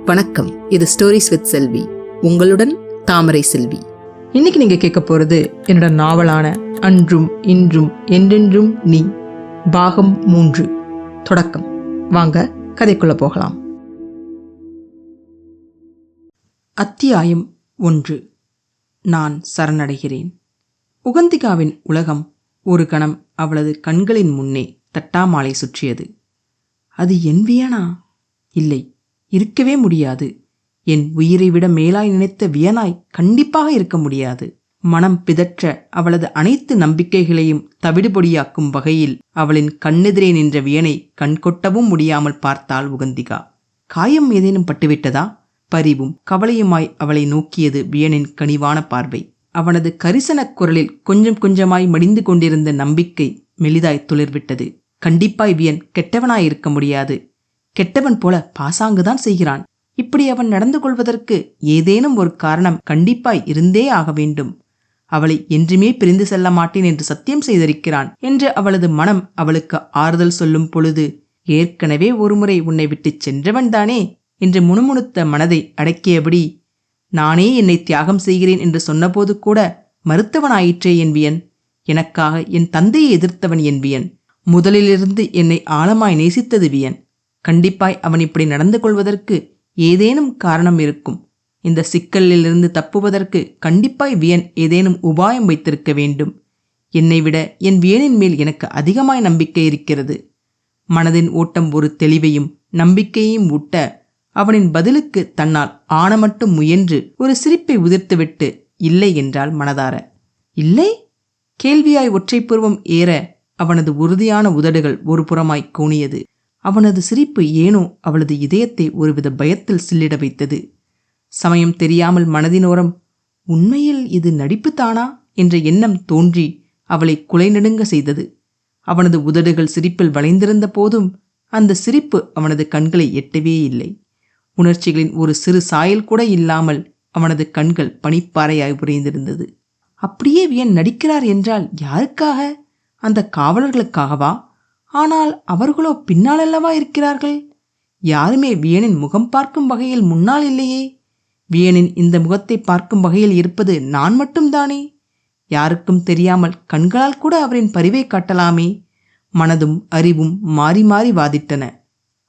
வணக்கம். இது stories with செல்வி. உங்களுடன் தாமரை செல்வி. இன்னைக்கு நீங்க கேட்க போறது என்னோட நாவலான அன்றும் இன்றும் என்றென்றும் நீ, பாகம் 3 தொடக்கம். வாங்க கதைக்குள்ள போகலாம். அத்தியாயம் 1. நான் சரணடைகிறேன். உகந்திகாவின் உலகம் ஒரு கணம் அவளது கண்களின் முன்னே தட்டாமாலை சுற்றியது. அது என் வியனா? இல்லை, இருக்கவே முடியாது. என் உயிரை விட மேலாய் நினைத்த வியனாய் கண்டிப்பாக இருக்க முடியாது. மனம் பிதற்ற அவளது அனைத்து நம்பிக்கைகளையும் தவிடுபொடியாக்கும் வகையில் அவளின் கண்ணெதிரே நின்ற வியனை கண்கொட்டவும் முடியாமல் பார்த்தாள் உகந்திகா. காயம் ஏதேனும் பட்டுவிட்டதா? பரிவும் கவலையுமாய் அவளை நோக்கியது வியனின் கனிவான பார்வை. அவனது கரிசனக் குரலில் கொஞ்சம் கொஞ்சமாய் மடிந்து கொண்டிருந்த நம்பிக்கை மெலிதாய் துளிர்விட்டது. கண்டிப்பாய் வியன் கெட்டவனாயிருக்க முடியாது. கெட்டவன் போல பாசாங்குதான் செய்கிறான். இப்படி அவன் நடந்து கொள்வதற்கு ஏதேனும் ஒரு காரணம் கண்டிப்பாய் இருந்தே ஆக வேண்டும். அவளை என்றுமே பிரிந்து செல்ல மாட்டேன் என்று சத்தியம் செய்திருக்கிறான் என்று அவளது மனம் அவளுக்கு ஆறுதல் சொல்லும் பொழுது, ஏற்கனவே ஒருமுறை உன்னை விட்டு சென்றவன்தானே என்று முணுமுணுத்த மனதை அடக்கியபடி, நானே என்னை தியாகம் செய்கிறேன் என்று சொன்னபோது கூட மறுத்தவனாயிற்றே என் வியன். எனக்காக என் தந்தையை எதிர்த்தவன் என் வியன். முதலிலிருந்து என்னை ஆழமாய் நேசித்தது வியன். கண்டிப்பாய் அவன் இப்படி நடந்து கொள்வதற்கு ஏதேனும் காரணம் இருக்கும். இந்த சிக்கலிலிருந்து தப்புவதற்கு கண்டிப்பாய் வியன் ஏதேனும் உபாயம் வைத்திருக்க வேண்டும். என்னை விட என் வியனின் மேல் எனக்கு அதிகமாய் நம்பிக்கை இருக்கிறது. மனதின் ஓட்டம் ஒரு தெளிவையும் நம்பிக்கையையும் ஊட்ட அவனின் பதிலுக்கு தன்னால் ஆனமட்டும் முயன்று ஒரு சிரிப்பை உதிர்த்துவிட்டு இல்லை என்றால் மனதார. இல்லை? கேள்வியாய் ஒற்றைப்பூர்வம் ஏற அவனது உறுதியான உதடுகள் ஒரு புறமாய் கூனியது. அவனது சிரிப்பு ஏனோ அவளது இதயத்தை ஒருவித பயத்தில் சில்லிட வைத்தது. சமயம் தெரியாமல் மனதினோரம், உண்மையில் இது நடிப்புத்தானா என்ற எண்ணம் தோன்றி அவளை குலை நடுங்க செய்தது. அவனது உதடுகள் சிரிப்பில் வளைந்திருந்த போதும் அந்த சிரிப்பு அவனது கண்களை எட்டவே இல்லை. உணர்ச்சிகளின் ஒரு சிறு சாயல் கூட இல்லாமல் அவனது கண்கள் பனிப்பாறையாய் உறைந்திருந்தது. அப்படியே வியன் நடிக்கிறார் என்றால் யாருக்காக? அந்த காவலர்களுக்காகவா? ஆனால் அவர்களோ பின்னாலல்லவா இருக்கிறார்கள். யாருமே வியனின் முகம் பார்க்கும் வகையில் முன்னால் இல்லையே. வியனின் இந்த முகத்தை பார்க்கும் வகையில் இருப்பது நான் மட்டும்தானே. யாருக்கும் தெரியாமல் கண்களால் கூட அவரின் பரிவை காட்டலாமே. மனதும் அறிவும் மாறி மாறி வாதிட்டன.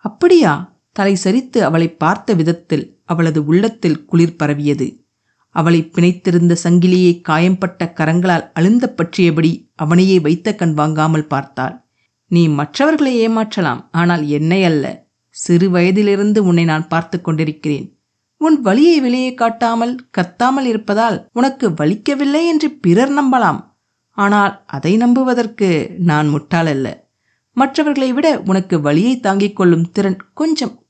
அப்படியா? தலை சரித்து அவளை பார்த்த விதத்தில் அவளது உள்ளத்தில் குளிர் பரவியது. அவளை பிணைத்திருந்த சங்கிலியை காயம்பட்ட கரங்களால் அழுந்த பற்றியபடி அவனையே வைத்த கண் வாங்காமல் பார்த்தாள். நீ மற்றவர்களை ஏமாற்றலாம், ஆனால் என்னை அல்ல. சிறு வயதிலிருந்து உன்னை நான் பார்த்து கொண்டிருக்கிறேன். உன் வலியை வெளியே காட்டாமல் கத்தாமல் இருப்பதால் உனக்கு வலிக்கவில்லை என்று பிறர் நம்பலாம். ஆனால் அதை நம்புவதற்கு நான் முட்டாள் அல்ல. மற்றவர்களை விட உனக்கு வலியை தாங்கிக் கொள்ளும் திறன்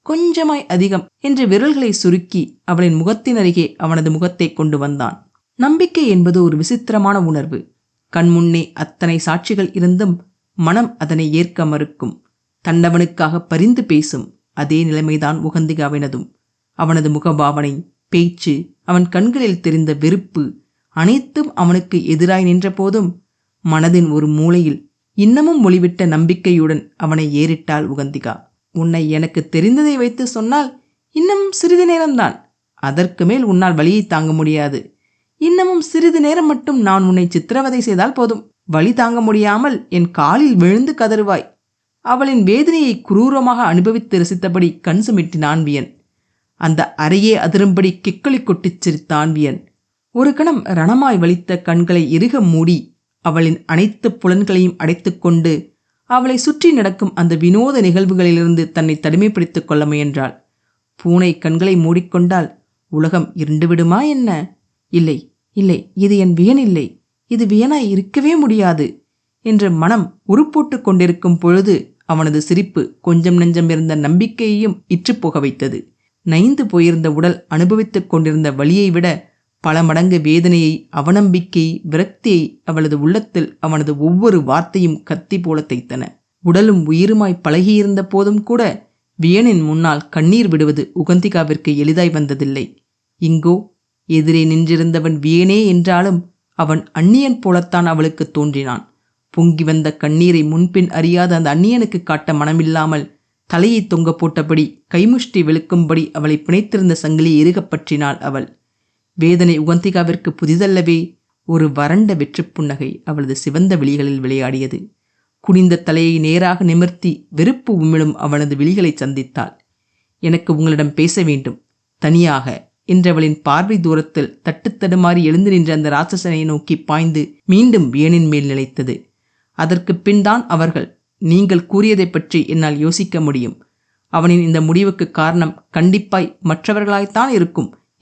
கொஞ்சமாய் அதிகம் என்று விரல்களை சுருக்கி அவளின் முகத்தின் அருகே அவனது முகத்தை கொண்டு வந்தான். நம்பிக்கை என்பது ஒரு விசித்திரமான உணர்வு. கண்முன்னே அத்தனை சாட்சிகள் இருந்தும் மனம் அதனை ஏற்க மறுக்கும். தன்னவனுக்காக பரிந்து பேசும். அதே நிலைமைதான் உகந்திகாவினதும். அவனது முகபாவனை, பேச்சு, அவன் கண்களில் தெரிந்த வெறுப்பு அனைத்தும் அவனுக்கு எதிராய் நின்ற போதும் மனதின் ஒரு மூலையில் இன்னமும் மொழிவிட்ட நம்பிக்கையுடன் அவனை ஏறிட்டாள் உகந்திகா. உன்னை எனக்கு தெரிந்ததை வைத்து சொன்னால் இன்னமும் சிறிது நேரம்தான். அதற்கு மேல் உன்னால் வலியை தாங்க முடியாது. இன்னமும் சிறிது நேரம் மட்டும் நான் உன்னை சித்திரவதை செய்தால் போதும். வலி தாங்க முடியாமல் என் காலில் விழுந்து கதறுவாய். அவளின் வேதனையை குரூரமாக அனுபவித்து ரசித்தபடி கண் சுமிட்டினான் வியன். அந்த அறையே அதிரும்படி கிக்களி கொட்டிச் சிரித்தான் வியன். ஒரு கணம் ரணமாய் வலித்த கண்களை இறுக மூடி அவளின் அனைத்து புலன்களையும் அடைத்துக்கொண்டு அவளை சுற்றி நடக்கும் அந்த வினோத நிகழ்வுகளிலிருந்து தன்னை தனிமைப்படுத்திக் கொள்ள முயன்றாள். பூனை கண்களை மூடிக்கொண்டால் உலகம் இருண்டுவிடுமா என்ன? இல்லை இல்லை, இது என் வியன் இல்லை. இது வியனாய் இருக்கவே முடியாது என்று மனம் உருப்போட்டு கொண்டிருக்கும் பொழுது அவனது சிரிப்பு கொஞ்சம் நெஞ்சம் இருந்த நம்பிக்கையையும் இற்றுப்போக வைத்தது. நைந்து போயிருந்த உடல் அனுபவித்துக் கொண்டிருந்த வலியை விட பல மடங்கு வேதனையை, அவநம்பிக்கையை, விரக்தியை அவளது உள்ளத்தில் அவனது ஒவ்வொரு வார்த்தையும் கத்தி போல தைத்தன. உடலும் உயிருமாய் பழகியிருந்த போதும் கூட வியனின் முன்னால் கண்ணீர் விடுவது உகந்திகாவிற்கு எளிதாய் வந்ததில்லை. இங்கோ எதிரே நின்றிருந்தவன் வியனே என்றாலும் அவன் அந்நியன் போலத்தான் அவளுக்கு தோன்றினான். பொங்கி வந்த கண்ணீரை முன்பின் அறியாத அந்த அந்நியனுக்கு காட்ட மனமில்லாமல் தலையை தொங்க போட்டபடி கைமுஷ்டி வெளுக்கும்படி அவளை பிணைத்திருந்த சங்கிலி இறுகப் பற்றினாள் அவள். வேதனை உகந்திகாவிற்கு புதிதல்லவே. ஒரு வறண்ட வெற்றுப் புன்னகை அவளது சிவந்த விழிகளில் விளையாடியது. குனிந்த தலையை நேராக நிமிர்த்தி வெறுப்பு உமிழும் அவனது விழிகளை சந்தித்தாள். எனக்கு உங்களிடம் பேச வேண்டும், தனியாக என்றவளின் பார்வை தூரத்தில் தட்டுத்தடுமாறி எழுந்து நின்ற அந்த ராட்சசனை நோக்கி பாய்ந்து மீண்டும் வியனின் மேல் நிலைத்தது. அதற்கு பின் தான் அவர்கள், நீங்கள் கூறியதை பற்றி என்னால் யோசிக்க முடியும். அவனின் இந்த முடிவுக்கு காரணம் கண்டிப்பாய் மற்றவர்களாய்த்தான்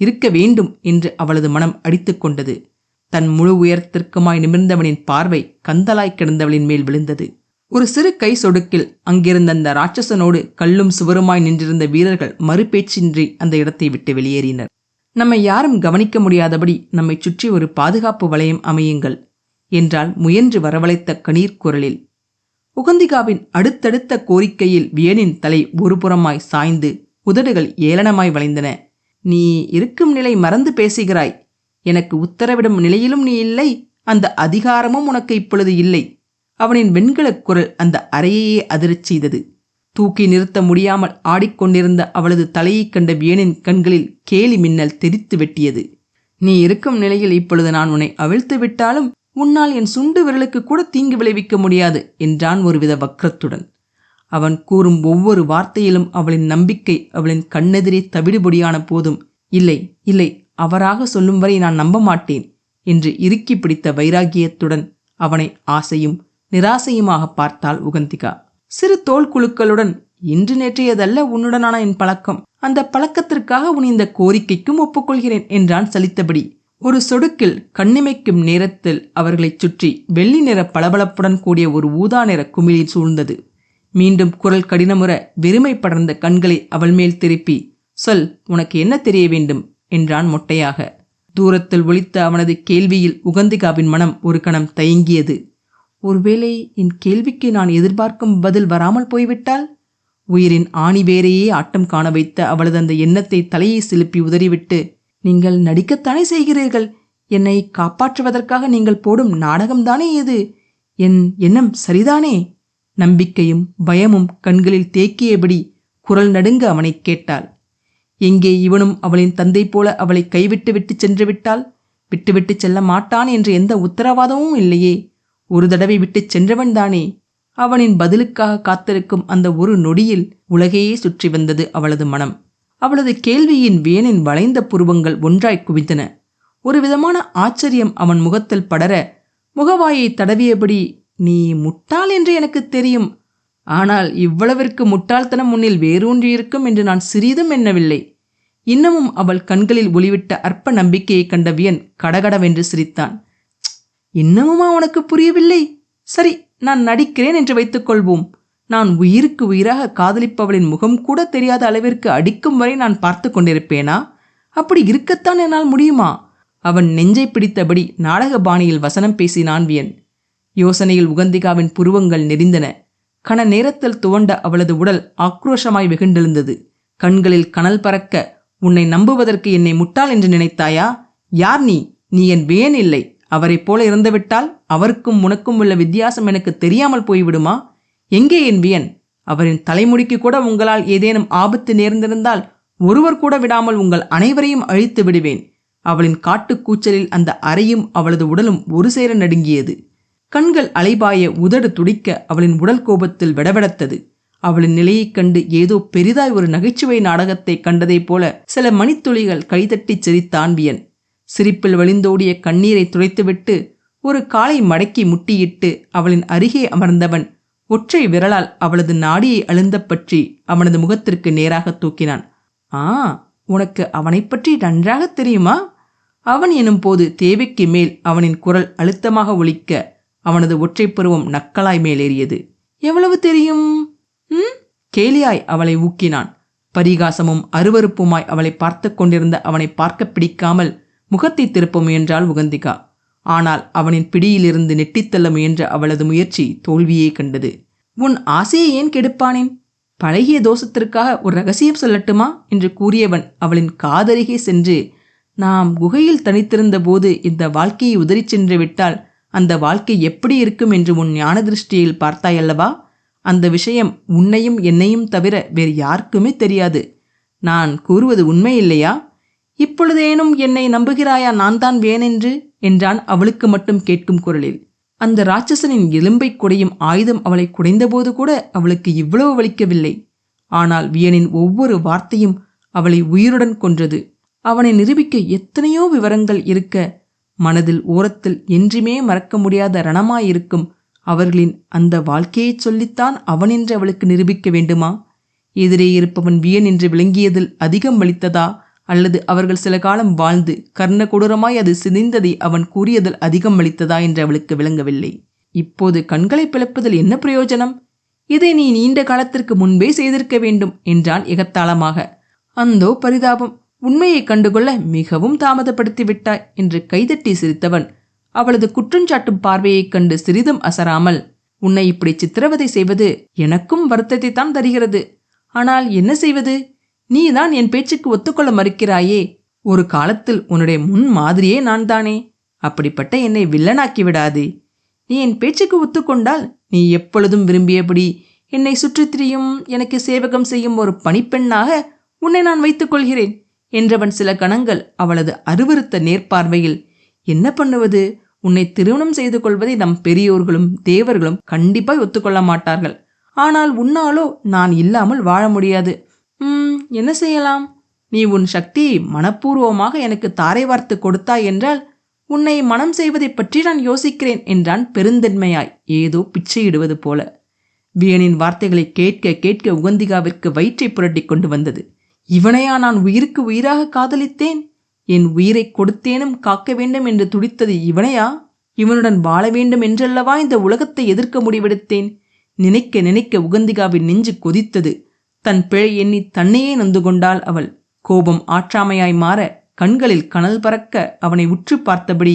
இருக்க வேண்டும் என்று அவளது மனம் அடித்து கொண்டது. தன் முழு உயரத்திற்குமாய் நிமிர்ந்தவனின் பார்வை கந்தலாய் கிடந்தவளின் மேல் விழுந்தது. ஒரு சிறு கை சொடுக்கில் அங்கிருந்த அந்த ராட்சசனோடு கல்லும் சுவருமாய் நின்றிருந்த வீரர்கள் மறுபேச்சின்றி அந்த இடத்தை விட்டு வெளியேறினர். நம்மை யாரும் கவனிக்க முடியாதபடி நம்மை சுற்றி ஒரு பாதுகாப்பு வளையம் அமையுங்கள் என்றால் முயன்று வரவழைத்த கணீர் குரலில். உகந்திகாவின் அடுத்தடுத்த கோரிக்கையில் வியனின் தலை ஒருபுறமாய் சாய்ந்து உதடுகள் ஏளனமாய் வளைந்தன. நீ இருக்கும் நிலை மறந்து பேசுகிறாய். எனக்கு உத்தரவிடும் நிலையிலும் நீ இல்லை, அந்த அதிகாரமும் உனக்கு இப்பொழுது இல்லை. அவனின் வெண்கலக் குரல் அந்த அறையையே அதிரச் செய்தது. தூக்கி நிறுத்த முடியாமல் ஆடிக்கொண்டிருந்த அவளது தலையைக் கண்ட வியனின் கண்களில் கேலி மின்னல் தெரித்து வெட்டியது. நீ இருக்கும் நிலையில் இப்பொழுது நான் உன்னை அவிழ்த்து விட்டாலும் உன்னால் என் சுண்டு விரலுக்கு கூட தீங்கு விளைவிக்க முடியாது என்றான் ஒருவித வக்ரத்துடன். அவன் கூறும் ஒவ்வொரு வார்த்தையிலும் அவளின் நம்பிக்கை அவளின் கண்ணெதிரே தவிடுபொடியான போதும், இல்லை இல்லை, அவராக சொல்லும் வரை நான் நம்ப மாட்டேன் என்று இறுக்கி பிடித்த வைராகியத்துடன் அவனை ஆசையும் நிராசையுமாக பார்த்தாள் உகந்திகா. சிறு தோல் குழுக்களுடன், இன்று நேற்றையதல்ல உன்னுடனான என் பழக்கம், அந்த பழக்கத்திற்காக உன் இந்த கோரிக்கைக்கும் ஒப்புக்கொள்கிறேன் என்றான் சலித்தபடி. ஒரு சொடுக்கில் கண்ணிமைக்கும் நேரத்தில் அவர்களைச் சுற்றி வெள்ளி நிற பளபளப்புடன் கூடிய ஒரு ஊதா நிற குமிழி சூழ்ந்தது. மீண்டும் குரல் கடினமுற வெறுமை படர்ந்த கண்களை அவள் மேல் திருப்பி, சொல், உனக்கு என்ன தெரிய வேண்டும் என்றான் மொட்டையாக. தூரத்தில் ஒலித்த அவனது கேள்வியில் உகந்திகாவின் மனம் ஒரு கணம் தயங்கியது. ஒருவேளை என் கேள்விக்கு நான் எதிர்பார்க்கும் பதில் வராமல் போய்விட்டால்? உயிரின் ஆணிவேரையே ஆட்டம் காண வைத்த அவளது அந்த எண்ணத்தை தலையை சிலுப்பி உதறிவிட்டு, நீங்கள் நடிக்கத்தானே செய்கிறீர்கள், என்னை காப்பாற்றுவதற்காக நீங்கள் போடும் நாடகம்தானே இது, என் எண்ணம் சரிதானே? நம்பிக்கையும் பயமும் கண்களில் தேக்கியபடி குரல் நடுங்க அவனை கேட்டாள். எங்கே இவனும் அவளின் தந்தை போல அவளை கைவிட்டு விட்டு சென்று விட்டால்? விட்டுவிட்டு செல்ல மாட்டான் என்று எந்த உத்தரவாதமும் இல்லையே. ஒரு தடவை விட்டு சென்றவன்தானே. அவனின் பதிலுக்காக காத்திருக்கும் அந்த ஒரு நொடியில் உலகையே சுற்றி வந்தது அவளது மனம். அவளது கேள்வியின் வியனின் வளைந்த புருவங்கள் ஒன்றாய் குவித்தன. ஒரு விதமான ஆச்சரியம் அவன் முகத்தில் படர முகவாயை தடவியபடி, நீ முட்டாள் என்று எனக்கு தெரியும், ஆனால் இவ்வளவிற்கு முட்டாள்தனம் உன்னில் வேரூன்றியிருக்கும் என்று நான் சிறிதும் எண்ணவில்லை. இன்னமும் அவள் கண்களில் ஒளிவிட்ட அற்ப நம்பிக்கையை கண்ட வியன் கடகடவென்று சிரித்தான். இன்னமுமா உனக்கு புரியவில்லை? சரி, நான் நடிக்கிறேன் என்று வைத்துக் கொள்வோம். நான் உயிருக்கு உயிராக காதலிப்பவளின் முகம் கூட தெரியாத அளவிற்கு அடிக்கும் வரை நான் பார்த்து கொண்டிருப்பேனா? அப்படி இருக்கத்தான் என்னால் முடியுமா? அவன் நெஞ்சை பிடித்தபடி நாடக பாணியில் வசனம் பேசினான் வியன். யோசனையில் உகந்திகாவின் புருவங்கள் நெறிந்தன. கண நேரத்தில் துவண்ட அவளது உடல் ஆக்ரோஷமாய் வெகுண்டெழுந்தது. கண்களில் கனல் பறக்க, உன்னை நம்புவதற்கு என்னை முட்டாள் என்று நினைத்தாயா? யார் நீ? நீ என் வியன் இல்லை. அவரைப் போல இறந்துவிட்டால் அவருக்கும் உனக்கும் உள்ள வித்தியாசம் எனக்கு தெரியாமல் போய்விடுமா? எங்கே என் வியன்? அவரின் தலைமுடிக்கு கூட உங்களால் ஏதேனும் ஆபத்து நேர்ந்திருந்தால் ஒருவர் கூட விடாமல் உங்கள் அனைவரையும் அழித்து விடுவேன். அவளின் காட்டுக்கூச்சலில் அந்த அறையும் அவளது உடலும் ஒரு சேர நடுங்கியது. கண்கள் அலைபாய, உதடு துடிக்க அவளின் உடல் கோபத்தில் வெடவெடத்தது. அவளின் நிலையைக் கண்டு ஏதோ பெரிதாய் ஒரு நகைச்சுவை நாடகத்தை கண்டதைப் போல சில மணித்துளிகள் கைதட்டிச் சிரித்தான் வியன். சிரிப்பில் வழிந்தோடிய கண்ணீரை துடைத்துவிட்டு ஒரு காலை மடக்கி முட்டியிட்டு அவளின் அருகே அமர்ந்தவன் ஒற்றை விரலால் அவளது நாடியை அழுந்த பற்றி அவனது முகத்திற்கு நேராக தூக்கினான். உனக்கு அவனை பற்றி நன்றாக தெரியுமா? அவன் எனும் போது தேவைக்கு மேல் அவனின் குரல் அழுத்தமாக ஒலிக்க அவனது ஒற்றை பருவம் நக்கலாய் மேலேறியது. எவ்வளவு தெரியும்? கேலியாய் அவளை ஊக்கினான். பரிகாசமும் அருவருப்புமாய் அவளை பார்த்து கொண்டிருந்த அவனை பார்க்க பிடிக்காமல் முகத்தை திருப்ப முயன்றாள் உகந்திகா. ஆனால் அவனின் பிடியிலிருந்து நெட்டித்தள்ள முயன்ற அவளது முயற்சி தோல்வியே கண்டது. உன் ஆசையை ஏன் கெடுப்பானேன்? பழகிய தோஷத்திற்காக ஒரு ரகசியம் சொல்லட்டுமா என்று கூறியவன் அவளின் காதருகே சென்று, நாம் குகையில் தனித்திருந்த போது இந்த வாழ்க்கையை உதறி சென்று விட்டால் அந்த வாழ்க்கை எப்படி இருக்கும் என்று உன் ஞான திருஷ்டியில் பார்த்தாயல்லவா? அந்த விஷயம் உன்னையும் என்னையும் தவிர வேறு யாருக்குமே தெரியாது. நான் கூறுவது உண்மை இல்லையா? இப்பொழுதேனும் என்னை நம்புகிறாயா நான் தான் வேணென்று என்றான் அவளுக்கு மட்டும் கேட்கும் குரலில். அந்த ராட்சசனின் எலும்பை குடையும் ஆயுதம் அவளை குடைந்தபோது கூட அவளுக்கு இவ்வளவு வலிக்கவில்லை. ஆனால் வியனின் ஒவ்வொரு வார்த்தையும் அவளை உயிருடன் கொன்றது. அவனை நிரூபிக்க எத்தனையோ விவரங்கள் இருக்க, மனதில் ஓரத்தில் என்றுமே மறக்க முடியாத ரணமாயிருக்கும் அவர்களின் அந்த வாழ்க்கையைச் சொல்லித்தான் அவன் என்று அவளுக்கு நிரூபிக்க வேண்டுமா? எதிரே இருப்பவன் வியன் என்று விளங்கியதில் அதிகம் வலித்ததா, அல்லது அவர்கள் சில காலம் வாழ்ந்து கர்ண கொடூரமாய் அது சிதைந்ததை அவன் கூறியதில் அதிகம் வலித்ததா என்று அவளுக்கு விளங்கவில்லை. இப்போது கண்களை பிளப்பதில் என்ன பிரயோஜனம்? இதை நீ நீண்ட காலத்திற்கு முன்பே செய்திருக்க வேண்டும் என்றான் எகத்தாளமாக. அந்தோ பரிதாபம், உண்மையை கண்டுகொள்ள மிகவும் தாமதப்படுத்தி விட்டாய் என்று கைதட்டி சிரித்தவன் அவளது குற்றஞ்சாட்டும் பார்வையைக் கண்டு சிறிதும் அசராமல், உன்னை இப்படி சித்திரவதை செய்வது எனக்கும் வருத்தத்தை தான் தருகிறது. ஆனால் என்ன செய்வது? நீதான் என் பேச்சுக்கு ஒத்துக்கொள்ள மறுக்கிறாயே. ஒரு காலத்தில் உன்னுடைய முன் மாதிரியே நான் தானே. அப்படிப்பட்ட என்னை வில்லனாக்கி விடாதே. நீ என் பேச்சுக்கு ஒத்துக்கொண்டால் நீ எப்பொழுதும் விரும்பியபடி என்னை சுற்றித் திரியும், எனக்கு சேவகம் செய்யும் ஒரு பணிப்பெண்ணாக உன்னை நான் வைத்துக் கொள்கிறேன் என்றவன் சில கணங்கள் அவளது அருவருத்த நேர்பார்வையில், என்ன பண்ணுவது, உன்னை திருமணம் செய்து கொள்வதை நம் பெரியோர்களும் தேவர்களும் கண்டிப்பாய் ஒத்துக்கொள்ள மாட்டார்கள். ஆனால் உன்னாலோ நான் இல்லாமல் வாழ முடியாது. என்ன செய்யலாம்? நீ உன் சக்தியை மனப்பூர்வமாக எனக்கு தாரை வார்த்து கொடுத்தாய் என்றால் உன்னை மனம் செய்வதை பற்றி நான் யோசிக்கிறேன் என்றான் பெருந்தன்மையாய், ஏதோ பிச்சையிடுவது போல. வியனின் வார்த்தைகளை கேட்க கேட்க உகந்திகாவிற்கு வயிற்றை புரட்டி கொண்டு வந்தது. இவனையா நான் உயிருக்கு உயிராக காதலித்தேன்? என் உயிரை கொடுத்தேனும் காக்க வேண்டும் என்று துடித்தது இவனையா? இவனுடன் வாழ வேண்டும் என்றல்லவா இந்த உலகத்தை எதிர்க்க முடிவெடுத்தேன்? நினைக்க நினைக்க உகந்திகாவின் நெஞ்சு கொதித்தது. தன் பிழை எண்ணி தன்னையே நொந்து கொண்டாள் அவள். கோபம் ஆற்றாமையாய் மாற கண்களில் கனல் பறக்க அவனை உற்று பார்த்தபடி,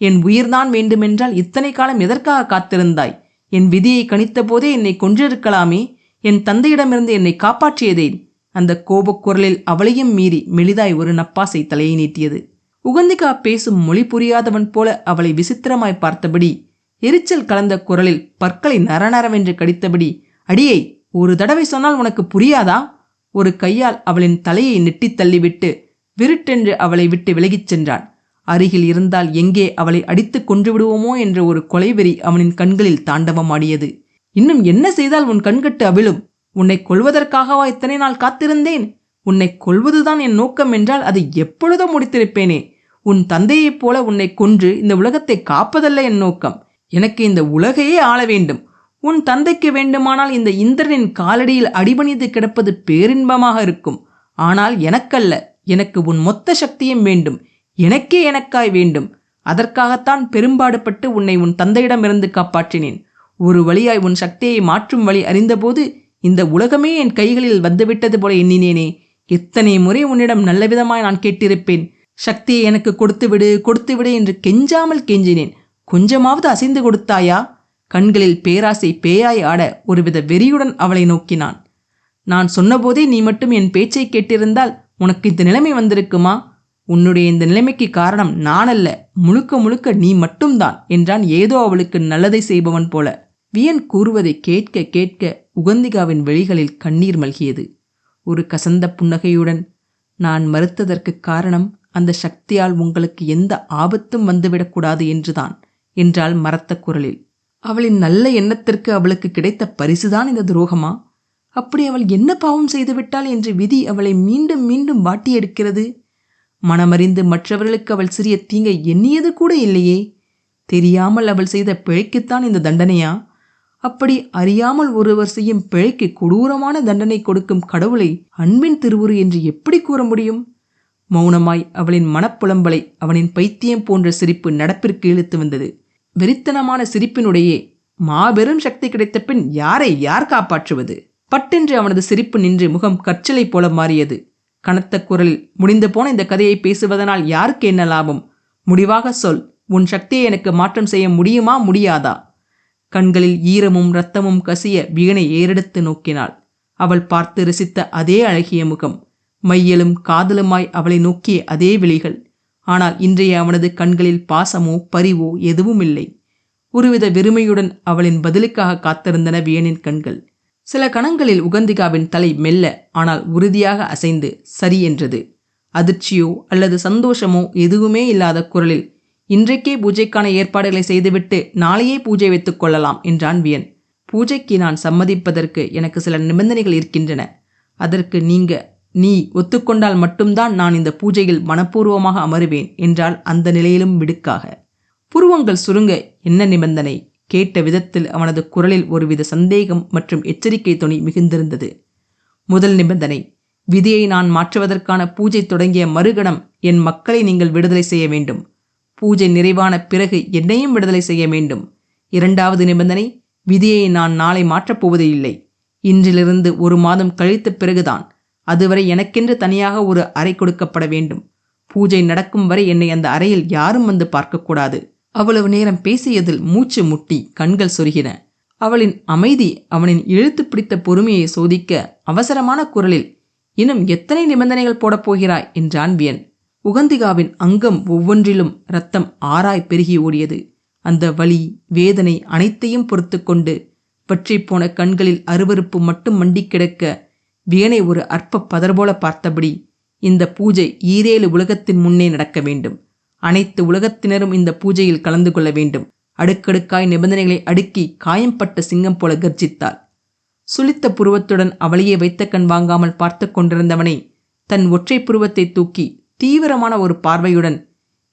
என் உயிர்தான் வேண்டுமென்றால் இத்தனை காலம் எதற்காக காத்திருந்தாய்? என் விதியை கணித்த போதே என்னை கொன்றிருக்கலாமே. என் தந்தையிடமிருந்து என்னை காப்பாற்றியதேன்? அந்த கோபக்குரலில் அவளையும் மீறி மெலிதாய் ஒரு நப்பாசை தலையை நீட்டியது. உகந்திகா பேசும் மொழி புரியாதவன் போல அவளை விசித்திரமாய் பார்த்தபடி, எரிச்சல் கலந்த குரலில் பற்களை நரநரவென்று கடித்தபடி, அடியை, ஒரு தடவை சொன்னால் உனக்கு புரியாதா? ஒரு கையால் அவளின் தலையை நெட்டித் தள்ளிவிட்டு விருட்டென்று அவளை விட்டு விலகிச் சென்றான். அருகில் இருந்தால் எங்கே அவளை அடித்து கொன்று விடுவோமோ என்ற ஒரு கொலைவெறி அவனின் கண்களில் தாண்டவமாடியது. இன்னும் என்ன செய்தால் உன் கண்கட்டு அவிழும்? உன்னை கொல்வதற்காகவா இத்தனை நாள் காத்திருந்தேன்? உன்னை கொல்வதுதான் என் நோக்கம் என்றால் அதை எப்பொழுதோ முடித்திருப்பேனே. உன் தந்தையைப் போல உன்னை கொன்று இந்த உலகத்தை காப்பதல்ல என் நோக்கம். எனக்கு இந்த உலகையே ஆள வேண்டும். உன் தந்தைக்கு வேண்டுமானால் இந்த இந்திரனின் காலடியில் அடிபணிந்து கிடப்பது பேரின்பமாக இருக்கும். ஆனால் எனக்கல்ல. எனக்கு உன் மொத்த சக்தியும் வேண்டும். எனக்கே எனக்காய் வேண்டும். அதற்காகத்தான் பெரும்பாடுபட்டு உன்னை உன் தந்தையிடமிருந்து காப்பாற்றினேன். ஒரு வழியாய் உன் சக்தியை மாற்றும் வழி அறிந்தபோது இந்த உலகமே என் கைகளில் வந்துவிட்டது போல எண்ணினேனே. எத்தனை முறை உன்னிடம் நல்லவிதமாய் நான் கேட்டிருப்பேன். சக்தியை எனக்கு கொடுத்துவிடு என்று கெஞ்சாமல் கெஞ்சினேன். கொஞ்சமாவது அசைந்து கொடுத்தாயா? கண்களில் பேராசை பேயாய் ஆட ஒருவித வெறியுடன் அவளை நோக்கினான். நான் சொன்னபோதே நீ மட்டும் என் பேச்சை கேட்டிருந்தால் உனக்கு இந்த நிலைமை வந்திருக்குமா? உன்னுடைய இந்த நிலைமைக்கு காரணம் நானல்ல, முழுக்க முழுக்க நீ மட்டும்தான் என்றான் ஏதோ அவளுக்கு நல்லதை செய்பவன் போல. வியன் கூறுவதை கேட்க கேட்க உகந்திகாவின் வெளிகளில் கண்ணீர் மல்கியது. ஒரு கசந்த புன்னகையுடன், நான் மறுத்ததற்கு காரணம் அந்த சக்தியால் உங்களுக்கு எந்த ஆபத்தும் வந்துவிடக்கூடாது என்றுதான் என்றாள் மரத்த குரலில். அவளின் நல்ல எண்ணத்திற்கு அவளுக்கு கிடைத்த பரிசுதான் இந்த துரோகமா? அப்படி அவள் என்ன பாவம் செய்துவிட்டாள் என்று விதி அவளை மீண்டும் மீண்டும் வாட்டி எடுக்கிறது. மனமறிந்து மற்றவர்களுக்கு அவள் சிறிய தீங்கை எண்ணியது கூட இல்லையே. தெரியாமல் அவள் செய்த பிழைக்குத்தான் இந்த தண்டனையா? அப்படி அறியாமல் ஒருவர் செய்யும் பிழைக்கு கொடூரமான தண்டனை கொடுக்கும் கடவுளை அன்பின் திருவுரு என்று எப்படி கூற முடியும்? மௌனமாய் அவளின் மனப்புலம்பலை அவனின் பைத்தியம் போன்ற சிரிப்பு நடப்பிற்கு இழுத்து வந்தது. வெறித்தனமான சிரிப்பினுடையே மாபெரும் சக்தி கிடைத்த பின் யாரை யார் காப்பாற்றுவது? பட்டென்று அவனது சிரிப்பு நின்று முகம் கற்சலை போல மாறியது. கனத்த குரலில், முடிந்து போன இந்த கதையை பேசுவதனால் யாருக்கு என்ன லாபம்? முடிவாக சொல். உன் சக்தியை எனக்கு மாற்றம் செய்ய முடியுமா முடியாதா? கண்களில் ஈரமும் இரத்தமும் கசிய வீணை ஏறெடுத்து நோக்கினாள். அவள் பார்த்து ரசித்த அதே அழகிய முகம், மையலும் காதலுமாய் அவளை நோக்கிய அதே விழிகள். ஆனால் இன்றைய அவனது கண்களில் பாசமோ பரிவோ எதுவும் இல்லை. ஒருவித வெறுமையுடன் அவளின் பதிலுக்காக காத்திருந்தன வியனின் கண்கள். சில கணங்களில் உகந்திகாவின் தலை மெல்ல ஆனால் உறுதியாக அசைந்து சரி என்றது. அதிர்ச்சியோ அல்லது சந்தோஷமோ எதுவுமே இல்லாத குரலில், இன்றைக்கே பூஜைக்கான ஏற்பாடுகளை செய்துவிட்டு நாளையே பூஜை வைத்துக் கொள்ளலாம் என்றான் வியன். பூஜைக்கு நான் சம்மதிப்பதற்கு எனக்கு சில நிபந்தனைகள் இருக்கின்றன. அதற்கு நீ ஒத்துக்கொண்டால் மட்டும்தான் நான் இந்த பூஜையில் மனப்பூர்வமாக அமருவேன் என்றால் அந்த நிலையிலும் விடுக்காக. புருவங்கள் சுருங்க, என்ன நிபந்தனை? கேட்ட விதத்தில் அவனது குரலில் ஒருவித சந்தேகம் மற்றும் எச்சரிக்கை துணி மிகுந்திருந்தது. முதல் நிபந்தனை, விதியை நான் மாற்றுவதற்கான பூஜை தொடங்கிய மறுகணம் என் மக்களை நீங்கள் விடுதலை செய்ய வேண்டும். பூஜை நிறைவான பிறகு என்னையும் விடுதலை செய்ய வேண்டும். இரண்டாவது நிபந்தனை, விதியை நான் நாளை மாற்றப்போவது இல்லை. இன்றிலிருந்து 1 மாதம் கழித்த பிறகுதான். அதுவரை எனக்கென்று தனியாக ஒரு அறை கொடுக்கப்பட வேண்டும். பூஜை நடக்கும் வரை என்னை அந்த அறையில் யாரும் வந்து பார்க்கக்கூடாது. அவ்வளவு நேரம் பேசியதில் மூச்சு முட்டி கண்கள் சொருகின. அவளின் அமைதி அவனின் இழுத்து பிடித்த பொறுமையை சோதிக்க அவசரமான குரலில், இன்னும் எத்தனை நிபந்தனைகள் போடப் போகிறாய் என்றான் வியன். உகந்திகாவின் அங்கம் ஒவ்வொன்றிலும் இரத்தம் ஆறாய் பெருகி ஓடியது. அந்த வலி, வேதனை அனைத்தையும் பொறுத்து கொண்டு பற்றிப்போன கண்களில் அருவருப்பு மட்டும் மண்டி கிடக்க வியனை ஒரு அற்ப பதர்போல பார்த்தபடி, இந்த பூஜை 7 உலகத்தின் முன்னே நடக்க வேண்டும். அனைத்து உலகத்தினரும் இந்த பூஜையில் கலந்து கொள்ள வேண்டும். அடுக்கடுக்காய் நிபந்தனைகளை அடுக்கி காயம்பட்ட சிங்கம் போல கர்ஜித்தாள். சுளித்த புருவத்துடன் அவளையே வைத்த கண் வாங்காமல் பார்த்து கொண்டிருந்தவனை தன் ஒற்றை புருவத்தை தூக்கி தீவிரமான ஒரு பார்வையுடன்,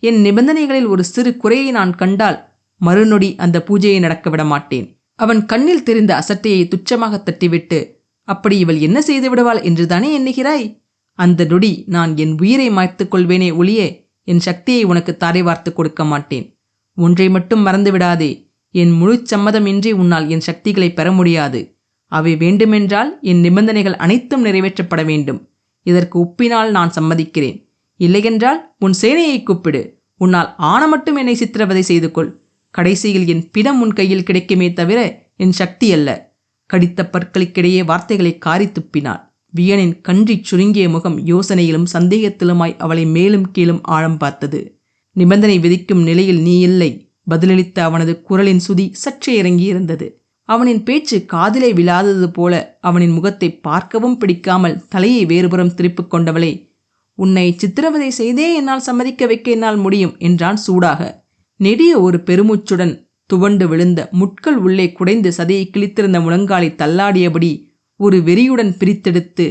என் நிபந்தனைகளில் ஒரு சிறு குறையை நான் கண்டால் மறுநொடி அந்த பூஜையை நடக்க விட மாட்டேன். அவன் கண்ணில் தெரிந்த அசட்டையை துச்சமாக தட்டிவிட்டு, அப்படி இவள் என்ன செய்து விடுவாள் என்றுதானே எண்ணுகிறாய்? அந்த நொடி நான் என் உயிரை மாய்த்துக் கொள்வேனே ஒழிய என் சக்தியை உனக்கு தாரை வார்த்து கொடுக்க மாட்டேன். ஒன்றை மட்டும் மறந்துவிடாதே, என் முழு சம்மதமின்றி உன்னால் என் சக்திகளை பெற முடியாது. அவை வேண்டுமென்றால் என் நிபந்தனைகள் அனைத்தும் நிறைவேற்றப்பட வேண்டும். இதற்கு ஒப்பினால் நான் சம்மதிக்கிறேன். இல்லையென்றால் உன் சேனையை கூப்பிடு. உன்னால் ஆன மட்டும் என்னை சித்திரவதை செய்து கொள். கடைசியில் என் பிணம் உன் கையில் கிடைக்குமே தவிர என் சக்தி அல்ல. கடித்த பற்களுக்கிடையே வார்த்தைகளை காரி துப்பினாள். வியனின் கன்றி சுருங்கிய முகம் யோசனையிலும் சந்தேகத்திலுமாய் அவளை மேலும் கீழும் ஆழம் பார்த்தது. நிபந்தனை விதிக்கும் நிலையில் நீ இல்லை, பதிலளித்த அவனது குரலின் சுதி சற்றே இறங்கியிருந்தது. அவனின் பேச்சு காதிலே விழாதது போல அவனின் முகத்தை பார்க்கவும் பிடிக்காமல் தலையை வேறுபுறம் திருப்பிக் கொண்டவளே, உன்னை சித்திரவதை செய்தே என்னால் சம்மதிக்க வைக்க என்னால் முடியும் என்றான் சூடாக. நெடிய ஒரு பெருமூச்சுடன் துவண்டு விழுந்த முட்கள் உள்ளே குடைந்து சதையை கிழித்திருந்த முழங்காலை தள்ளாடியபடி ஒரு வெறியுடன் பிரித்தெடுத்து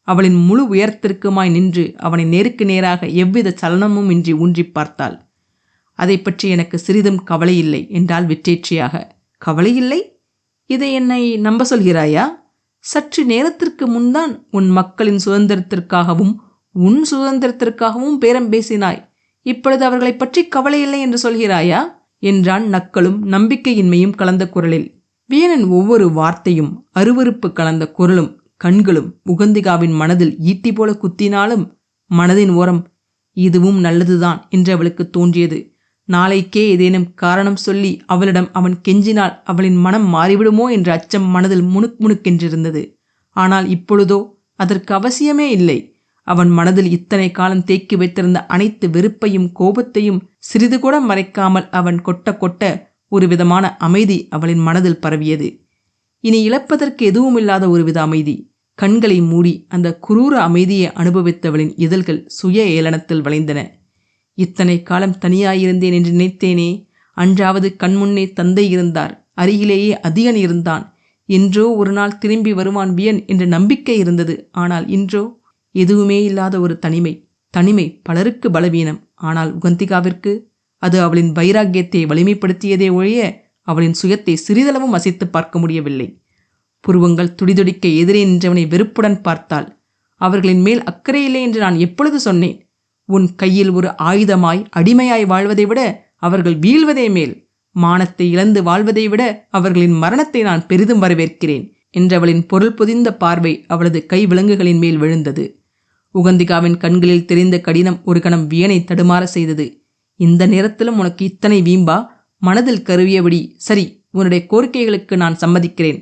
அவளின் முழு உயரத்திற்குமாய் நின்று அவனை நேருக்கு நேராக எவ்வித சலனமும் இன்றி ஊன்றி பார்த்தாள். அதை பற்றி எனக்கு சிறிதும் கவலையில்லை என்றாள் விற்றேற்றியாக. கவலையில்லை? இதை என்னை நம்ப சொல்கிறாயா? சற்று நேரத்திற்கு முன்தான் உன் மக்களின் சுதந்திரத்திற்காகவும் உன் சுதந்திரத்திற்காகவும் பேரம் பேசினாய். இப்பொழுது அவர்களை பற்றி கவலையில்லை என்று சொல்கிறாயா என்றான் நக்களும் நம்பிக்கையின்மையும் கலந்த குரலில். வியனின் ஒவ்வொரு வார்த்தையும் அருவருப்பு கலந்த குரலும் கண்களும் உகந்திகாவின் மனதில் ஈட்டி போல குத்தினாலும் மனதின் ஓரம் இதுவும் நல்லதுதான் என்று அவளுக்கு தோன்றியது. நாளைக்கே ஏதேனும் காரணம் சொல்லி அவளிடம் அவன் கெஞ்சினால் அவளின் மனம் மாறிவிடுமோ என்ற அச்சம் மனதில் முணுக்கென்றிருந்தது. ஆனால் இப்பொழுதோ அதற்கு அவசியமே இல்லை. அவன் மனதில் இத்தனை காலம் தேக்கி வைத்திருந்த அனைத்து வெறுப்பையும் கோபத்தையும் சிறிது கூட மறைக்காமல் அவன் கொட்ட ஒரு விதமான அமைதி அவளின் மனதில் பரவியது. இனி இழப்பதற்கு எதுவுமில்லாத ஒருவித அமைதி. கண்களை மூடி அந்த குரூர அமைதியை அனுபவித்தவளின் இதழ்கள் சுய ஏளனத்தில் வளைந்தன. இத்தனை காலம் தனியாயிருந்தேன் என்று நினைத்தேனே. அன்றாவது கண்முன்னே தந்தை இருந்தார், அருகிலேயே அதிகன் இருந்தான். என்றோ ஒரு நாள் திரும்பி வருவான் வியன் என்ற நம்பிக்கை இருந்தது. ஆனால் இன்றோ எதுவுமே இல்லாத ஒரு தனிமை பலருக்கு பலவீனம். ஆனால் உகந்திகாவிற்கு அது அவளின் வைராக்கியத்தை வலிமைப்படுத்தியதே ஒழிய அவளின் சுயத்தை சிறிதளவும் அசைத்து பார்க்க முடியவில்லை. புருவங்கள் துடிதுடிக்க எதிரே நின்றவனை வெறுப்புடன் பார்த்தாள். அவர்களின் மேல் அக்கறையில்லை என்று நான் எப்பொழுது சொன்னேன்? உன் கையில் ஒரு ஆயுதமாய் அடிமையாய் வாழ்வதை விட அவர்கள் வீழ்வதே மேல். மானத்தை இழந்து வாழ்வதை விட அவர்களின் மரணத்தை நான் பெரிதும் வரவேற்கிறேன் என்றவளின் பொருள் பொதிந்த பார்வை அவளது கை விலங்குகளின் மேல் விழுந்தது. உகந்திகாவின் கண்களில் தெரிந்த கடினம் ஒரு கணம் வியனை தடுமாற செய்தது. இந்த நேரத்திலும் உனக்கு இத்தனை வீம்பா? மனதில் கருவியபடி, சரி, உன்னுடைய கோரிக்கைகளுக்கு நான் சம்மதிக்கிறேன்.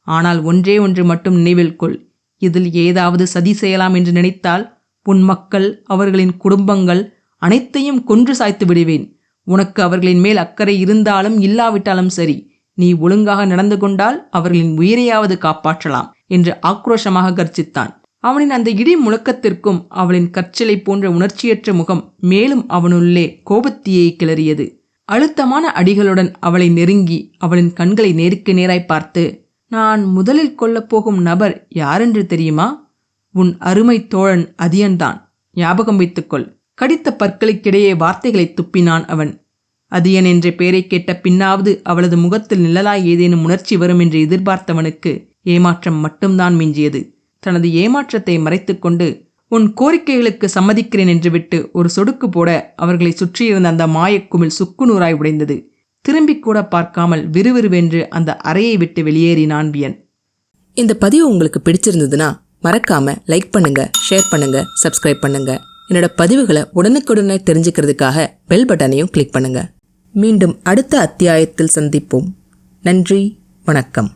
ஆனால் ஒன்றே ஒன்று மட்டும் நினைவில் கொள். இதில் ஏதாவது சதி செய்யலாம் என்று நினைத்தால் உன் மக்கள், அவர்களின் குடும்பங்கள் அனைத்தையும் கொன்று சாய்த்து விடுவேன். உனக்கு அவர்களின் மேல் அக்கறை இருந்தாலும் இல்லாவிட்டாலும் சரி, நீ ஒழுங்காக நடந்து கொண்டால் அவர்களின் உயிரையாவது காப்பாற்றலாம் என்று ஆக்ரோஷமாக கர்ஜித்தான். அவனின் அந்த இடி முழக்கத்திற்கும் அவளின் கற்சிலை போன்ற உணர்ச்சியற்ற முகம் மேலும் அவனுள்ளே கோபத்தீயை கிளறியது. அழுத்தமான அடிகளுடன் அவளை நெருங்கி அவளின் கண்களை நேருக்கு நேராய் பார்த்து, நான் முதலில் கொல்லப்போகும் நபர் யாரென்று தெரியுமா? உன் அருமை தோழன் அதியன்தான். ஞாபகம் வைத்துக்கொள். கடித்த பற்களுக்கிடையே வார்த்தைகளை துப்பினான் அவன். அதியன் என்ற பெயரை கேட்ட பின்னாவது அவளது முகத்தில் நிழலாய் ஏதேனும் உணர்ச்சி வரும் என்று எதிர்பார்த்தவனுக்கு ஏமாற்றம் மட்டும்தான் மிஞ்சியது. தனது ஏமாற்றத்தை மறைத்துக்கொண்டு, உன் கோரிக்கைகளுக்கு சம்மதிக்கிறேன் என்று விட்டு ஒரு சொடுக்கு போட அவர்களை சுற்றியிருந்த அந்த மாயக்குமிழ் சுக்குநூறாய் உடைந்தது. திரும்பிக் கூட பார்க்காமல் விறுவிறுவென்று அந்த அறையை விட்டு வெளியேறினான் வியன். இந்த பதிவு உங்களுக்கு பிடிச்சிருந்ததுன்னா மறக்காம லைக் பண்ணுங்க, ஷேர் பண்ணுங்க, சப்ஸ்கிரைப் பண்ணுங்க. என்னோட பதிவுகளை உடனுக்குடனே தெரிஞ்சுக்கிறதுக்காக பெல் பட்டனையும் கிளிக் பண்ணுங்க. மீண்டும் அடுத்த அத்தியாயத்தில் சந்திப்போம். நன்றி, வணக்கம்.